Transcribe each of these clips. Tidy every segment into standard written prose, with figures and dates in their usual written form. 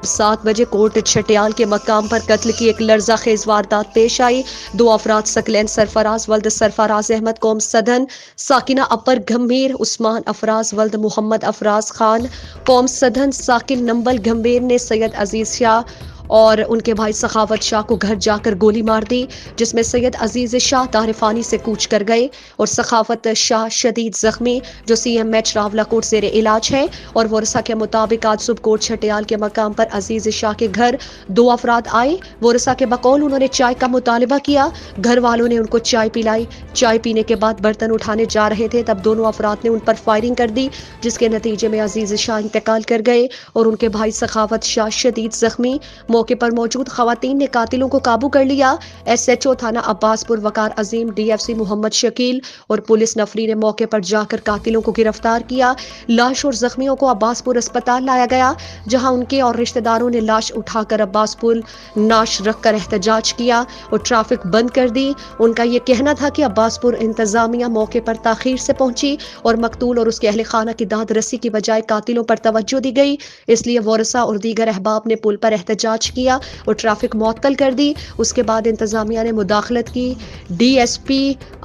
7 बजे कोट छटियाल के मकाम पर कत्ल की एक लर्जा खेज वारदात पेश आई। 2 अफराद सकलैन सरफराज वल्द सरफराज अहमद कौम सदन, साकिना अपर गंभीर उस्मान अफराज वल्द मोहम्मद अफराज खान कौम सदन, साकिन नंबल गंभीर ने सैयद अजीज शाह और उनके भाई सखावत शाह को घर जाकर गोली मार दी, जिसमें सैयद अजीज शाह तारिफानी से कूच कर गए और सखावत शाह शदीद जख्मी जो CMH रावलाकोट जेर इलाज है। और वरसा के मुताबिक आज सुबह कोट छटियाल के मकाम पर अजीज शाह के घर 2 अफराद आए। वरसा के बकौल उन्होंने चाय का मुतालबा किया। घर वालों ने उनको चाय पिलाई। चाय पीने के बाद बर्तन उठाने जा रहे थे, तब दोनों अफराद ने उन पर फायरिंग कर दी, जिसके नतीजे में अजीज शाह इंतकाल कर गए और उनके भाई सखावत शाह शदीद जख्मी। मौके पर मौजूद खवातीन ने कातिलों को काबू कर लिया। SHO थाना अब्बासपुर वकार अजीम, DFC मोहम्मद शकील और पुलिस नफरी ने मौके पर जाकर कातिलों को गिरफ्तार किया। लाश और जख्मियों को अब्बासपुर अस्पताल लाया गया, जहां उनके और रिश्तेदारों ने लाश उठाकर अब्बासपुर नाश रखकर एहतजाज किया और ट्रैफिक बंद कर दी। उनका यह कहना था कि अब्बासपुर इंतजामिया मौके पर ताखीर से पहुंची और मकतूल और उसके अहले खाना की दाद रसी की बजाय कातिलों पर तवज्जो दी गई, इसलिए वरसा और दीगर अहबाब ने पुल पर एहतजाज किया और ट्रैफिक मुअत्तल कर दी। उसके बाद इंतजामिया ने मुदाखलत की। DSP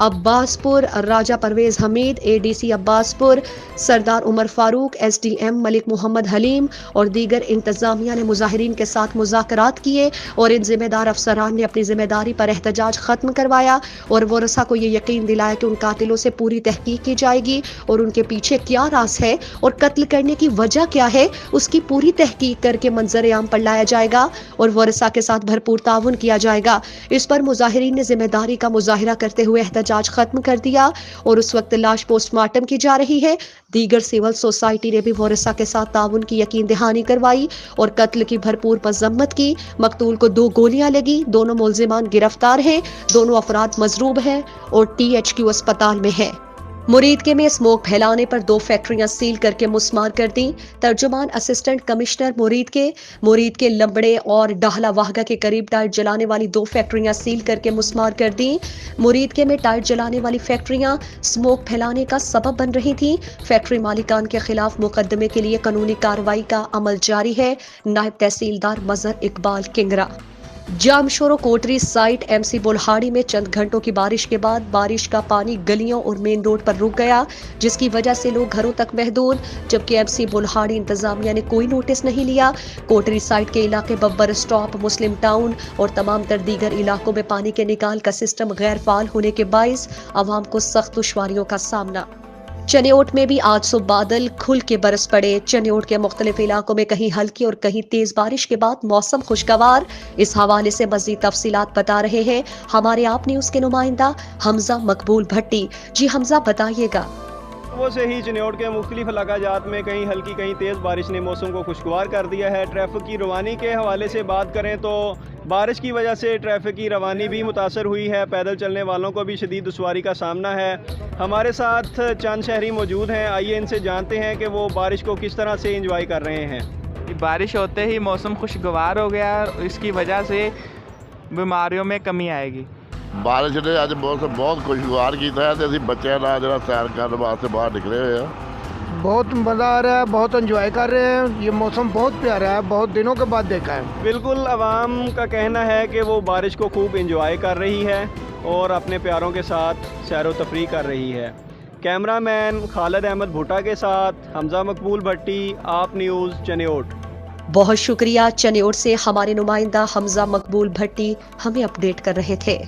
अब्बासपुर राजा परवेज हमीद, ADC अब्बासपुर सरदार उमर फारूक, SDM मलिक मोहम्मद हलीम और दीगर इंतजामिया ने मुजाहिरीन के साथ मुज़ाकरात किए और इन जिम्मेदार अफसरान ने अपनी जिम्मेदारी पर एहतजाज खत्म करवाया और वरसा को ये यकीन दिलाया कि उन कातिलों से पूरी तहकीक की जाएगी और उनके पीछे क्या राज है और कत्ल करने की वजह क्या है उसकी पूरी तहकीक करके मंजर आम पर लाया जाएगा और वरसा के साथ भरपूर ताउन किया जाएगा। इस पर मुजाहिरीन ने जिम्मेदारी का मुजाहिरा करते हुए एहतजाज खत्म कर दिया और उस वक्त लाश पोस्टमार्टम की जा रही है। दीगर सिविल सोसाइटी ने भी वरसा के साथ ताउन की यकीन दहानी करवाई और कत्ल की भरपूर मजम्मत की। मकतूल को 2 गोलियां लगी। दोनों मुल्जिमान गिरफ्तार हैं। दोनों अफराद मजरूब हैं और THQ अस्पताल में है। मुरीद के में स्मोक फैलाने पर 2 फैक्ट्रियां सील करके मुस्मार कर दी। तर्जुमान असिस्टेंट कमिश्नर मुरीद के लंबड़े और डाहला वाहगा के करीब टायर जलाने वाली 2 फैक्ट्रियां सील करके मुस्मार कर दी। मुरीद के में टायर जलाने वाली फैक्ट्रियां स्मोक फैलाने का सबब बन रही थी। फैक्ट्री मालिकान के खिलाफ मुकदमे के लिए कानूनी कार्रवाई का अमल जारी है। नायब तहसीलदार मजहर इकबाल किंगरा। जामशोरो कोटरी साइट MC बुल्हाड़ी में चंद घंटों की बारिश के बाद बारिश का पानी गलियों और मेन रोड पर रुक गया, जिसकी वजह से लोग घरों तक महदूद, जबकि MC बुल्हाड़ी इंतजामिया ने कोई नोटिस नहीं लिया। कोटरी साइट के इलाके बब्बर स्टॉप, मुस्लिम टाउन और तमाम तर दीगर इलाकों में पानी के निकाल का सिस्टम गैर फाल होने के बाइस आवाम को सख्त दुश्वारियों का सामना। चनियोट में भी आज सुबह बादल खुल के बरस पड़े। चनियोट के मुख्तलिफ इलाकों में कहीं हल्की और कहीं तेज बारिश के बाद मौसम खुशगवार। इस हवाले से मजीद तफसीलात बता रहे हैं हमारे आप न्यूज के नुमाइंदा हमजा मकबूल भट्टी। जी हमजा, बताइएगा। वो से ही चनियोट के मुख्तलिफ इलाकाजात में कहीं हल्की कहीं तेज़ बारिश ने मौसम को खुशगवार कर दिया है। ट्रैफिक की रवानी के हवाले से बात करें तो बारिश की वजह से ट्रैफिक की रवानी भी मुतासर हुई है। पैदल चलने वालों को भी शदीद दुश्वारी का सामना है। हमारे साथ चंद शहरी मौजूद हैं, आइए इनसे जानते हैं कि वो बारिश को किस तरह से इंजॉय कर रहे हैं। बारिश होते ही मौसम खुशगवार हो गया, इसकी वजह से बीमारियों में कमी आएगी। बारिश ने अज मौसम बहुत खुशगवार किया है, तो बच्चों का जरा सैर करने वास्ते बाहर निकले हुए हैं। बहुत मज़ा आ रहा है, बहुत एंजॉय कर रहे हैं। ये मौसम बहुत प्यारा है, बहुत दिनों के बाद देखा है। बिल्कुल, आवाम का कहना है कि वो बारिश को खूब एंजॉय कर रही है और अपने प्यारों के साथ सैर व तफरीह कर रही है। कैमरामैन खालिद अहमद भुट्टा के साथ हमजा मकबूल भट्टी, आप न्यूज़ चनियोट। बहुत शुक्रिया। चनियोट से हमारे नुमाइंदा हमजा मकबूल भट्टी हमें अपडेट कर रहे थे।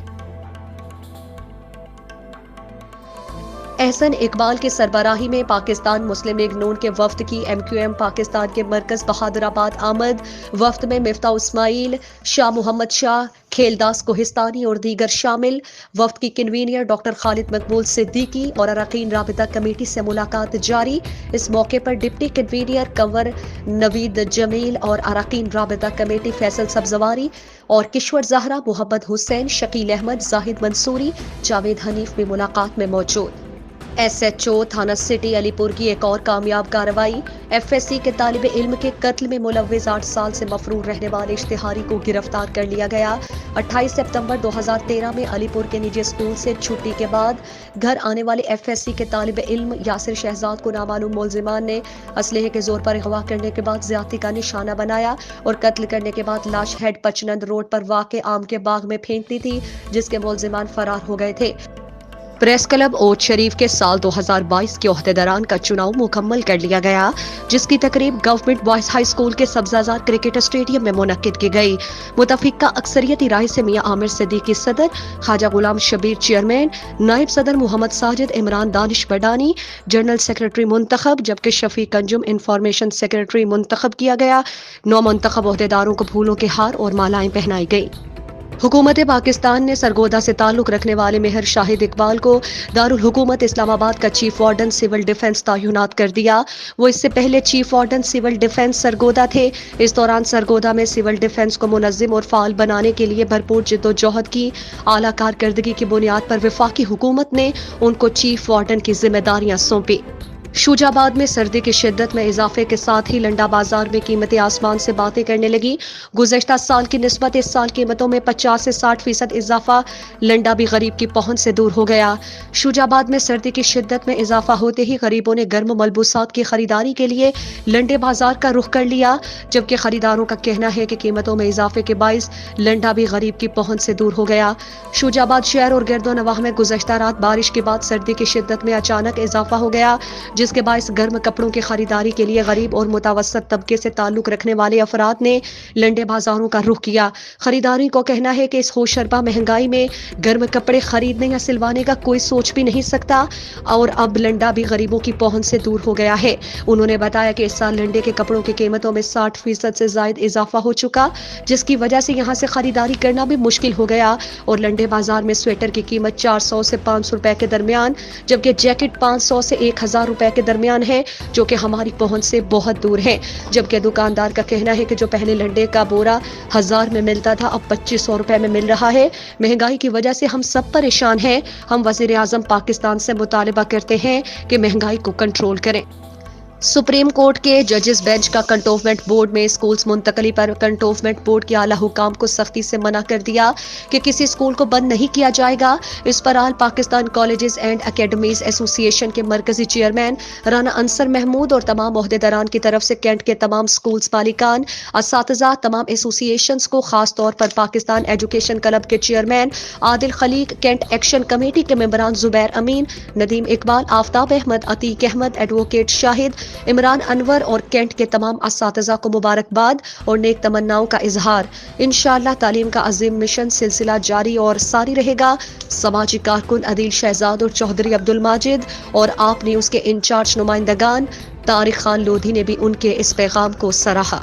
एहसन इकबाल के सरबराही में पाकिस्तान मुस्लिम लीग नून के वफ्द की MQM पाकिस्तान के मरकज बहादुराबाद आमद। वफ्द में मिफ्ता इस्माइल, शाह मोहम्मद शाह, खेलदास कोहिस्तानी और दीगर शामिल। वफ्द की कन्वीनियर डॉक्टर खालिद मकबूल सिद्दीकी और अरकान राबिता कमेटी से मुलाकात जारी। इस मौके पर डिप्टी कन्वीनियर कंवर नवीद जमील और अरकान राबिता कमेटी फैसल सब्जवारी और किश्वर जहरा, मोहम्मद हुसैन, शकील अहमद, जाहिद मंसूरी, जावेद हनीफ भी मुलाकात में मौजूद। SHO थाना सिटी अलीपुर की एक और कामयाब कार्रवाई। FSC के तालिब इल्म के कत्ल में मुलव्विस 8 साल से मफरूर रहने वाले इश्तिहारी को गिरफ्तार कर लिया गया। 28 सितंबर 2013 में अलीपुर के निजी स्कूल से छुट्टी के बाद घर आने वाले FSC के तालिब इल्म यासिर शहजाद को नामालूम मुलजिमान ने असलहे के जोर पर अगवा करने के बाद ज्यादती का निशाना बनाया और कत्ल करने के बाद लाश हेड पचनंद रोड पर वाक़े आम के बाग में फेंक दी थी, जिसके मुलजिमान फरार हो गए थे। प्रेस क्लब ओट शरीफ के साल 2022 के ओहदेदारान का चुनाव मुकम्मल कर लिया गया, जिसकी तकरीब गवर्नमेंट बॉयज हाई स्कूल के सब्जाजार क्रिकेट स्टेडियम में मुनक्किद की गई। मुतफिका अक्सरियती राय से मियां आमिर सिद्दीकी सदर, ख्वाजा गुलाम शबीर चेयरमैन, नायब सदर मोहम्मद साजिद, इमरान दानिश बडानी जनरल सेक्रेटरी मुंतखब, जबकि शफीक अंजुम इंफॉर्मेशन सेक्रेटरी मुंतखब किया गया। 9 मुंतखब ओहदेदारों को फूलों के हार और मालाएं पहनाई गई। हुकूमत पाकिस्तान ने सरगोदा से ताल्लुक रखने वाले मेहर शाहिद इकबाल को दारुल हुकूमत इस्लामाबाद का चीफ वार्डन सिविल डिफेंस तैनात कर दिया। वो इससे पहले chief warden civil defence Sargodha थे। इस दौरान सरगोदा में सिविल डिफेंस को मुनज़्ज़िम और फाल बनाने के लिए भरपूर जिद्दोजहद की। आला कारकर्दगी की बुनियाद पर वफाकी हुकूमत ने उनको चीफ वार्डन की जिम्मेदारियां सौंपी। शूजाबाद में सर्दी की शिद्दत में इजाफे के साथ ही लंडा बाजार में कीमतें आसमान से बातें करने लगी। गुज़श्ता साल की निस्बत इस साल कीमतों में 50 से 60% इजाफा लंडा भी गरीब की पहुंच से दूर हो गया। शूजाबाद में सर्दी की शिद्दत में इजाफा होते ही गरीबों ने गर्म मलबूसात की खरीदारी के लिए लंडे बाजार का रुख कर लिया, जबकि खरीदारों का कहना है कि कीमतों में इजाफे के बाइस लंडा भी गरीब की पहुंच से दूर हो गया। शूजाबाद शहर और गिरदो नवाह में गुज़श्ता रात बारिश के बाद सर्दी की शिद्दत में अचानक इजाफा हो गया, जिसके बायस गर्म कपड़ों की खरीदारी के लिए गरीब और मुतवस्सत तबके से ताल्लुक रखने वाले अफराद ने लंडे बाजारों का रुख किया। खरीदारी को कहना है कि इस होशरबा महंगाई में गर्म कपड़े खरीदने या सिलवाने का कोई सोच भी नहीं सकता और अब लंडा भी गरीबों की पहुंच से दूर हो गया है। उन्होंने बताया कि इस साल लंडे के कपड़ों की कीमतों में 60% से ज्यादा इजाफा हो चुका, जिसकी वजह से यहाँ से खरीदारी करना भी मुश्किल हो गया और लंडे बाजार में स्वेटर की कीमत 400 से 500 रुपए के दरमियान, जबकि जैकेट 500 से 1000 रुपए के दरमियान है, जो कि हमारी पहुंच से बहुत दूर है। जबकि दुकानदार का कहना है कि जो पहले लंडे का बोरा 1000 में मिलता था, अब 2500 रुपए में मिल रहा है। महंगाई की वजह से हम सब परेशान हैं। हम वजीर आजम पाकिस्तान से मुतालबा करते हैं कि महंगाई को कंट्रोल करें। सुप्रीम कोर्ट के जजेस बेंच का कंटोनमेंट बोर्ड में स्कूल्स मुंतकली पर कंटोनमेंट बोर्ड के आला हुकाम को सख्ती से मना कर दिया कि किसी स्कूल को बंद नहीं किया जाएगा। इस पर all Pakistan colleges and academies association के मरकजी चेयरमैन राना अंसर महमूद और तमाम ओहदेदारान की तरफ से कैंट के तमाम स्कूल्स मालिकान, असातिज़ा, तमाम एसोसिएशंस को खास तौर पर पाकिस्तान एजुकेशन क्लब के chairman Adil Khaliq, cantt action committee के मेंबरान जुबैर अमीन, नदीम इकबाल, आफ्ताब अहमद, अतीक अहमद, एडवोकेट शाहिद, इमरान अनवर और कैंट के तमाम असातिज़ा को मुबारकबाद और नेक तमन्नाओं का इजहार। इंशाअल्लाह तालीम का अजीम मिशन सिलसिला जारी और सारी रहेगा। समाजी कारकुन अदील शहजाद और चौधरी अब्दुल माजिद और आप न्यूज़ के इंचार्ज नुमाइंदगान तारिक खान लोधी ने भी उनके इस पैगाम को सराहा।